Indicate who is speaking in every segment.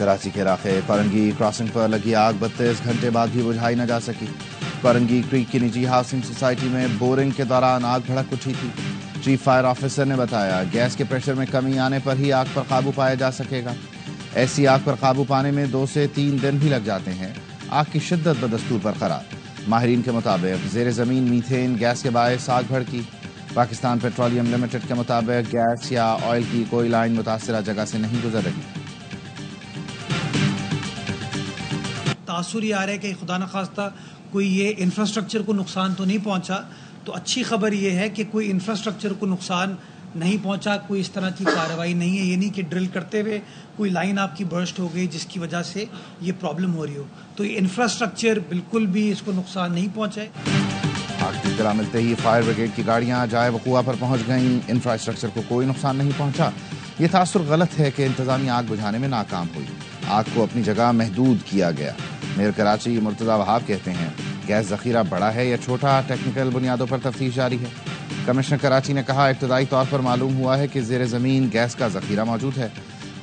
Speaker 1: کراچی کے علاقے کورنگی کراسنگ پر لگی آگ 32 گھنٹے بعد بھی بجھائی نہ جا سکی. کورنگی کریک کی نجی ہاؤسنگ سوسائٹی میں بورنگ کے دوران آگ بھڑک اٹھی تھی. چیف فائر آفیسر نے بتایا گیس کے پریشر میں کمی آنے پر ہی آگ پر قابو پایا جا سکے گا. ایسی آگ پر قابو پانے میں 2 سے 3 دن بھی لگ جاتے ہیں. آگ کی شدت بدستور برقرار. ماہرین کے مطابق زیر زمین میتھین گیس کے باعث آگ بھڑکی. پاکستان پیٹرولیم لمیٹڈ کے مطابق گیس یا آئل کی کوئی لائن متاثرہ جگہ سے نہیں گزر رہی.
Speaker 2: تاثر یہ آ رہا ہے کہ خدا نخواستہ کوئی یہ انفراسٹرکچر کو نقصان تو نہیں پہنچا. تو اچھی خبر یہ ہے کہ کوئی انفراسٹرکچر کو نقصان نہیں پہنچا, کوئی اس طرح کی کارروائی نہیں ہے. یہ نہیں کہ ڈرل کرتے ہوئے کوئی لائن آپ کی برسٹ ہو گئی جس کی وجہ سے یہ پرابلم ہو رہی ہو. تو یہ انفراسٹرکچر بالکل بھی اس کو نقصان نہیں پہنچا ہے.
Speaker 1: آگ کی اطلاع ملتے ہی فائر بریگیڈ کی گاڑیاں جائے وقوع پر پہنچ گئیں. انفراسٹرکچر کو کوئی نقصان نہیں پہنچا. یہ تاثر غلط ہے کہ انتظامیہ آگ بجھانے میں ناکام ہوئی. آگ کو اپنی جگہ محدود کیا گیا. میئر کراچی مرتضی وہاب کہتے ہیں گیس ذخیرہ بڑا ہے یا چھوٹا, ٹیکنیکل بنیادوں پر تفتیش جاری ہے. کمشنر کراچی نے کہا ابتدائی طور پر معلوم ہوا ہے کہ زیر زمین گیس کا ذخیرہ موجود ہے.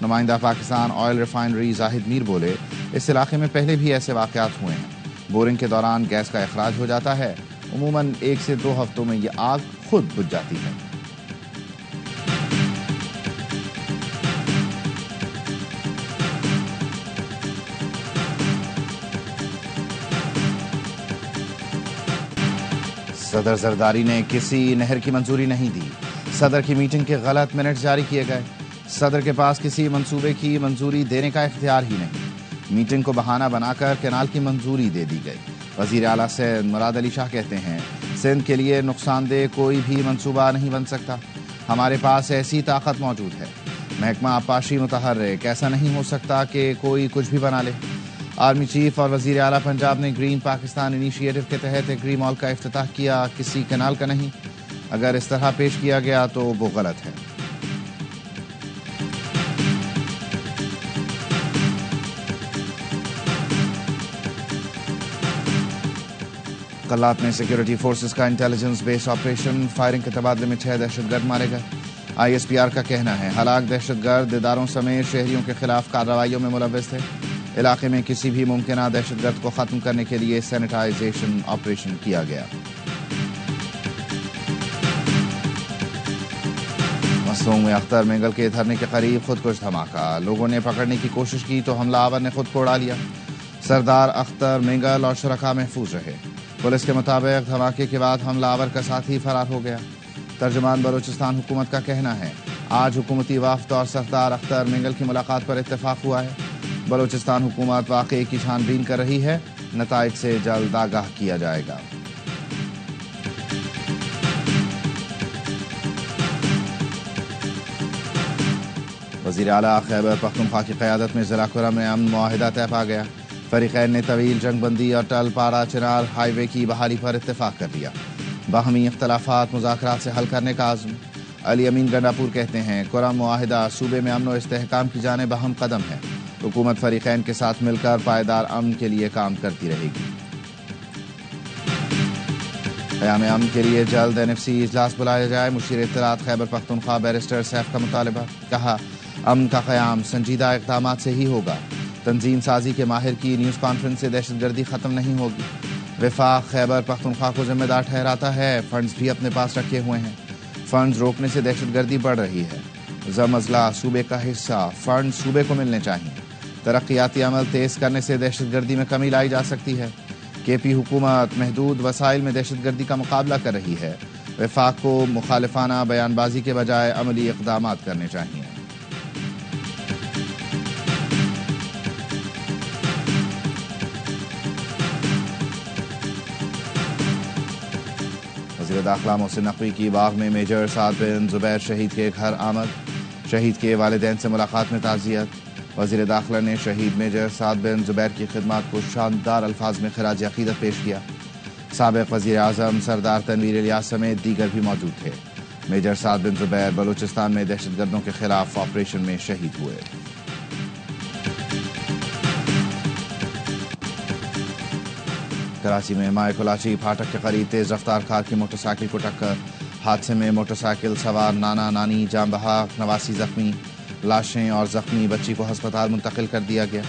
Speaker 1: نمائندہ پاکستان آئل ریفائنری زاہد میر بولے اس علاقے میں پہلے بھی ایسے واقعات ہوئے ہیں. بورنگ کے دوران گیس کا اخراج ہو جاتا ہے. عموماً 1 سے 2 ہفتوں میں یہ آگ خود بجھ جاتی ہے. صدر زرداری نے کسی نہر کی منظوری نہیں دی. صدر کی میٹنگ کے غلط منٹ جاری کیے گئے. صدر کے پاس کسی منصوبے کی منظوری دینے کا اختیار ہی نہیں. میٹنگ کو بہانہ بنا کر کینال کی منظوری دے دی گئی. وزیر اعلیٰ سندھ مراد علی شاہ کہتے ہیں سندھ کے لیے نقصان دہ کوئی بھی منصوبہ نہیں بن سکتا. ہمارے پاس ایسی طاقت موجود ہے. محکمہ آبپاشی متحرک, ایسا نہیں ہو سکتا کہ کوئی کچھ بھی بنا لے. آرمی چیف اور وزیر اعلیٰ پنجاب نے گرین پاکستان انیشیٹو کے تحت ایگری مال کا افتتاح کیا, کسی کینال کا نہیں. اگر اس طرح پیش کیا گیا تو وہ غلط ہے. کلات میں سیکیورٹی فورسز کا انٹیلیجنس بیس آپریشن. فائرنگ کے تبادلے میں 6 دہشت گرد مارے گئے. ISPR کا کہنا ہے ہلاک دہشت گرد اداروں سمیت شہریوں کے خلاف کارروائیوں میں ملوث تھے. علاقے میں کسی بھی ممکنہ دہشت گرد کو ختم کرنے کے لیے سینیٹائزیشن آپریشن کیا گیا. مسنگ میں اختر مینگل کے دھرنے کے قریب خودکش دھماکہ. لوگوں نے پکڑنے کی کوشش کی تو حملہ آور نے خود کو اڑا لیا. سردار اختر مینگل اور شرکاء محفوظ رہے. پولیس کے مطابق دھماکے کے بعد حملہ آور کا ساتھی فرار ہو گیا. ترجمان بلوچستان حکومت کا کہنا ہے آج حکومتی وفد اور سردار اختر مینگل کی ملاقات پر اتفاق ہوا ہے. بلوچستان حکومت واقعے کی چھان بین کر رہی ہے. نتائج سے جلد آگاہ کیا جائے گا. وزیر اعلیٰ خیبر پختونخوا کی قیادت میں ضلع کرم میں امن معاہدہ طے پا گیا. فریقین نے طویل جنگ بندی اور ٹل پارا چنار ہائی وے کی بحالی پر اتفاق کر لیا. باہمی اختلافات مذاکرات سے حل کرنے کا عزم. علی امین گنڈاپور کہتے ہیں کرم معاہدہ صوبے میں امن و استحکام کی جانب اہم قدم ہے. حکومت فریقین کے ساتھ مل کر پائیدار امن کے لیے کام کرتی رہے گی. قیام امن کے لیے جلد NFC اجلاس بلایا جائے. مشیر اطلاعات خیبر پختونخوا بیرسٹر سیف کا مطالبہ. کہا امن کا قیام سنجیدہ اقدامات سے ہی ہوگا. تنظیم سازی کے ماہر کی نیوز کانفرنس سے دہشت گردی ختم نہیں ہوگی. وفاق خیبر پختونخوا کو ذمہ دار ٹھہراتا ہے. فنڈز بھی اپنے پاس رکھے ہوئے ہیں. فنڈز روکنے سے دہشت گردی بڑھ رہی ہے. زم اضلاع صوبے کا حصہ. فنڈ صوبے کو ملنے چاہیے. ترقیاتی عمل تیز کرنے سے دہشت گردی میں کمی لائی جا سکتی ہے. KP حکومت محدود وسائل میں دہشت گردی کا مقابلہ کر رہی ہے. وفاق کو مخالفانہ بیان بازی کے بجائے عملی اقدامات کرنے چاہیے. وزیر داخلہ محسن نقوی کی باغ میں میجر سعد بن زبیر شہید کے گھر آمد. شہید کے والدین سے ملاقات میں تعزیت. وزیر داخلہ نے شہید میجر سعد بن زبیر کی خدمات کو شاندار الفاظ میں خراج عقیدت پیش کیا. سابق وزیر اعظم سردار تنویر الیاس سمیت دیگر بھی موجود تھے. میجر سعد بن زبیر بلوچستان میں دہشت گردوں کے خلاف آپریشن میں شہید ہوئے. کراچی میں مائع کلاچی پھاٹک کے قریب تیز رفتار کار کی موٹر سائیکل کو ٹکر. حادثے میں موٹر سائیکل سوار نانا نانی جان بحق، نواسی زخمی. لاشیں اور زخمی بچی کو ہسپتال منتقل کر دیا گیا.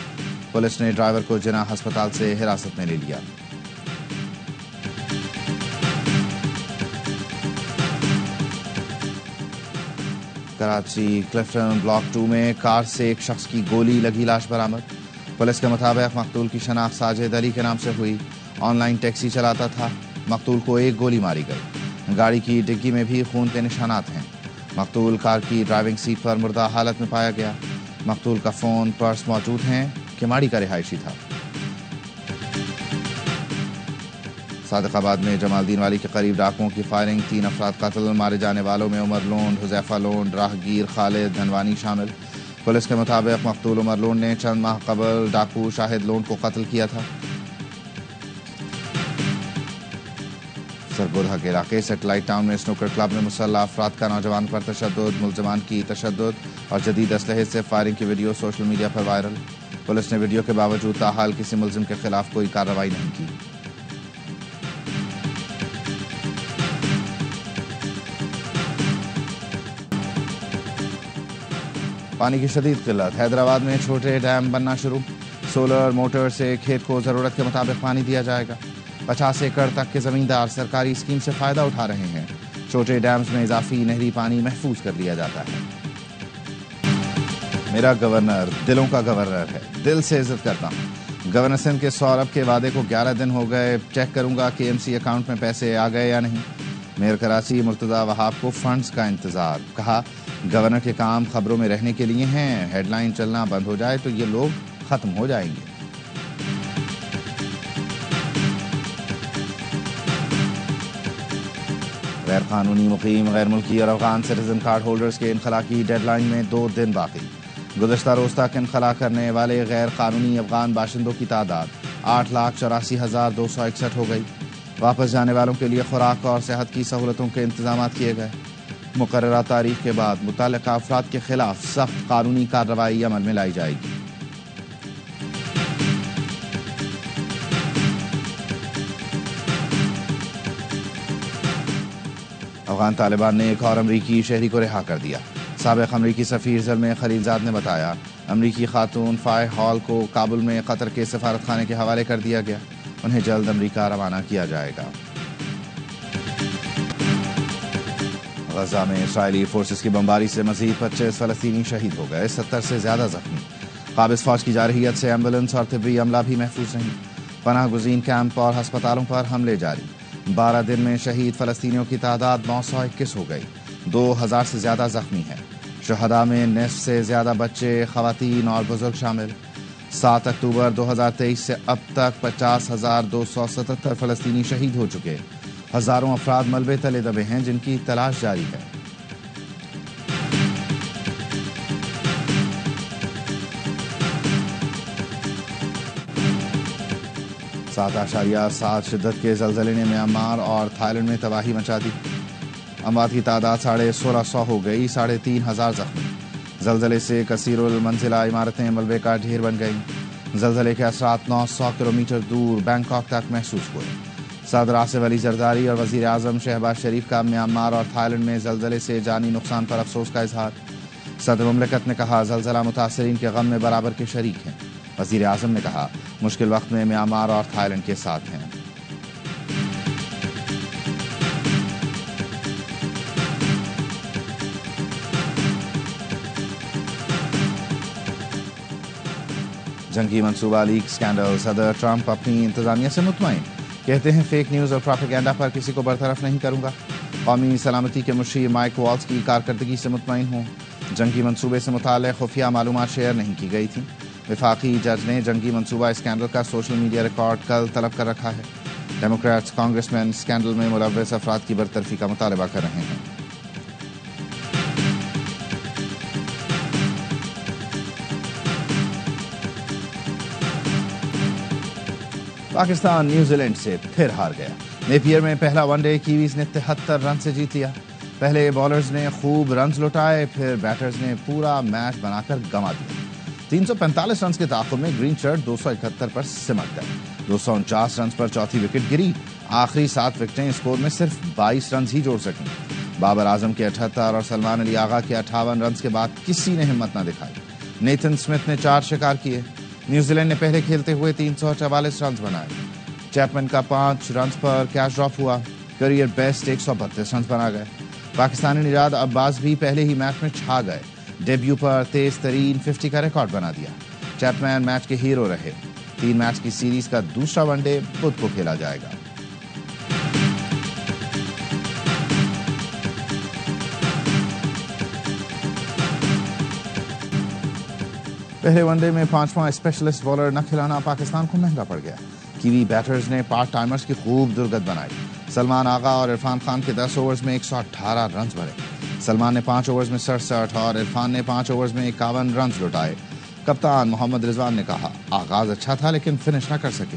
Speaker 1: پولیس نے ڈرائیور کو جناح ہسپتال سے حراست میں لے لیا. کراچی کلفٹن بلاک 2 میں کار سے ایک شخص کی گولی لگی لاش برآمد. پولیس کے مطابق مقتول کی شناخت ساجد علی کے نام سے ہوئی. آن لائن ٹیکسی چلاتا تھا. مقتول کو ایک گولی ماری گئی. گاڑی کی ڈگی میں بھی خون کے نشانات ہیں. مقتول کار کی ڈرائیونگ سیٹ پر مردہ حالت میں پایا گیا. مقتول کا فون پرس موجود ہیں. کماڑی کا رہائشی تھا. صادق آباد میں جمال الدین والی کے قریب ڈاکوؤں کی فائرنگ. 3 افراد قتل. مارے جانے والوں میں عمر لونڈ، حذیفہ لونڈ، راہگیر خالد دھنوانی شامل. پولیس کے مطابق مقتول عمر لونڈ نے چند ماہ قبل ڈاکو شاہد لونڈ کو قتل کیا تھا. سرگودھا کے علاقے سیٹلائٹ ٹاؤن میں سنوکر کلب میں مسلح افراد کا نوجوان پر تشدد، ملزمان کی تشدد اور جدید اسلحے سے فائرنگ کی ویڈیو سوشل میڈیا پر وائرل. پولیس نے ویڈیو کے باوجود تاحال کسی ملزم کے خلاف کوئی کارروائی نہیں کی. پانی کی شدید قلت. حیدرآباد میں چھوٹے ڈیم بننا شروع. سولر موٹر سے کھیت کو ضرورت کے مطابق پانی دیا جائے گا. 50 ایکڑ تک کے زمیندار سرکاری اسکیم سے فائدہ اٹھا رہے ہیں. چھوٹے ڈیمز میں اضافی نہری پانی محفوظ کر لیا جاتا ہے. میرا گورنر دلوں کا گورنر ہے. دل سے عزت کرتا ہوں. گورنر سندھ کے سوربھ کے وعدے کو 11 دن ہو گئے. چیک کروں گا کہ ایم سی اکاؤنٹ میں پیسے آ گئے یا نہیں. میئر کراچی مرتضی وہاب کو فنڈز کا انتظار. کہا گورنر کے کام خبروں میں رہنے کے لیے ہیں. ہیڈ لائن چلنا بند ہو جائے تو یہ لوگ ختم ہو جائیں گے. غیر قانونی مقیم، غیر ملکی اور افغان سٹیزن کارڈ ہولڈرز کے انخلاء کی ڈیڈ لائن میں 2 دن باقی. گزشتہ روز تک انخلاء کرنے والے غیر قانونی افغان باشندوں کی تعداد 8,84,261 ہو گئی. واپس جانے والوں کے لیے خوراک اور صحت کی سہولتوں کے انتظامات کیے گئے. مقررہ تاریخ کے بعد متعلقہ افراد کے خلاف سخت قانونی کارروائی عمل میں لائی جائے گی. افغان طالبان نے ایک اور امریکی شہری کو رہا کر دیا. سابق امریکی سفیر زلمے خلیلزاد نے بتایا امریکی خاتون فائے ہال کو کابل میں قطر کے سفارت خانے کے حوالے کر دیا گیا. انہیں جلد امریکہ روانہ کیا جائے گا. غزہ میں اسرائیلی فورسز کی بمباری سے مزید 25 فلسطینی شہید ہو گئے. 70 سے زیادہ زخمی. قابض فوج کی جارحیت سے ایمبولینس اور طبی عملہ بھی محفوظ نہیں. پناہ گزین کیمپ اور ہسپتالوں پر حملے جاری. 12 دن میں شہید فلسطینیوں کی تعداد 921 ہو گئی. 2000 سے زیادہ زخمی ہیں. شہداء میں نصف سے زیادہ بچے، خواتین اور بزرگ شامل. 7 اکتوبر 2023 سے اب تک 50,277 فلسطینی شہید ہو چکے. ہزاروں افراد ملبے تلے دبے ہیں جن کی تلاش جاری ہے. سات 7.7 شدت کے زلزلے نے میانمار اور تھائی لینڈ میں تباہی مچا دی. اموات کی تعداد 1650 ہو گئی. 3,500 زخمی. زلزلے سے کثیر المنزلہ عمارتیں ملبے کا ڈھیر بن گئیں. زلزلے کے اثرات 900 کلومیٹر دور بینکاک تک محسوس ہوئے. صدر آصف علی زرداری اور وزیر اعظم شہباز شریف کا میانمار اور تھائی لینڈ میں زلزلے سے جانی نقصان پر افسوس کا اظہار. صدر مملکت نے کہا زلزلہ متاثرین کے غم میں برابر کے شریک ہیں. وزیر اعظم نے کہا مشکل وقت میں میانمار اور تھائی لینڈ کے ساتھ ہیں. جنگی منصوبہ لیک سکینڈل. صدر ٹرمپ اپنی انتظامیہ سے مطمئن. کہتے ہیں فیک نیوز اور پروپیگنڈا پر کسی کو برطرف نہیں کروں گا. قومی سلامتی کے مشیر مائک والز کی کارکردگی سے مطمئن ہوں. جنگی منصوبے سے متعلق خفیہ معلومات شیئر نہیں کی گئی تھیں. وفاقی جج نے جنگی منصوبہ اسکینڈل کا سوشل میڈیا ریکارڈ کل طلب کر رکھا ہے. ڈیموکریٹس کانگریس مین اسکینڈل میں ملوث افراد کی برطرفی کا مطالبہ کر رہے ہیں. پاکستان نیوزی لینڈ سے پھر ہار گیا. نیپیئر میں پہلا ون ڈے کیویز نے 73 رن سے جیت لیا. پہلے بالرز نے خوب رنز لٹائے، پھر بیٹرز نے پورا میچ بنا کر گنوا دیا. 345 رنز کے تعاقب میں گرین شرٹ 271 پر سمٹ گئے. 249 رنز پر چوتھی وکٹ گری. آخری 7 وکٹیں اسکور میں صرف 22 رنز ہی جوڑ سکیں. بابر اعظم کے 78 اور سلمان علی آغا کے 58 رنز کے بعد کسی نے ہمت نہ دکھائی. نیتھن اسمتھ نے 4 شکار کیے. نیوزی لینڈ نے پہلے کھیلتے ہوئے 344 رنز بنائے. چیپمن کا 5 رنز پر کیچ ڈراپ ہوا. کیریئر بیسٹ 132 رنز بنا گئے. پاکستانی نژاد عباس بھی پہلے ہی میچ میں چھا گئے. ڈیبیو پر تیز ترین 50 کا ریکارڈ بنا دیا. چیپمن میچ کے ہیرو رہے. 3 میچ کی سیریز کا دوسرا ون ڈے بدھ کو کھیلا جائے گا. پہلے ون ڈے میں 5واں اسپیشلسٹ بالر نہ کھلانا پاکستان کو مہنگا پڑ گیا. کیوی بیٹرز نے پارٹ ٹائمرز کی خوب درگت بنائی. سلمان آغا اور عرفان خان کے 10 اوورز میں 118 رنز بھرے. سلمان نے 5 اوورز میں 67 اور عرفان نے 5 اوورز میں 51 رنز لٹائے. کپتان محمد رضوان نے کہا آغاز اچھا تھا لیکن فنش نہ کر سکے.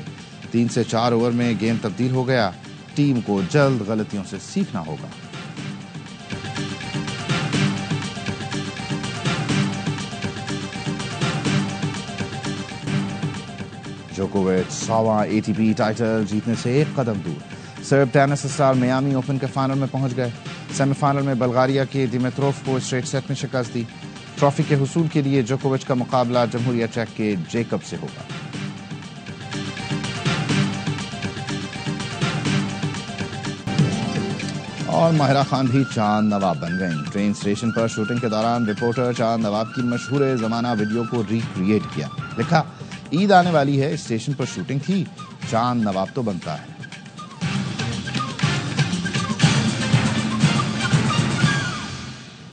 Speaker 1: 3 سے 4 اوور میں گیم تبدیل ہو گیا. ٹیم کو جلد غلطیوں سے سیکھنا ہوگا. جوکووچ 100واں ATP ٹائٹل جیتنے سے 1 قدم دور. سرب ٹینس اسٹار میامی اوپن کے فائنل میں پہنچ گئے. سیمی فائنل میں بلغاریہ کے دیمیتروف کو اسٹریٹ سیٹ میں شکست دی. ٹرافی کے حصول کے لیے جوکووچ کا مقابلہ جمہوریہ چیک کے جیکب سے ہوگا. اور ماہرہ خان بھی چاند نواب بن گئیں. ٹرین اسٹیشن پر شوٹنگ کے دوران رپورٹر چاند نواب کی مشہور زمانہ ویڈیو کو ریکریٹ کیا. لکھا عید آنے والی ہے، اسٹیشن پر شوٹنگ تھی، چاند نواب تو بنتا ہے.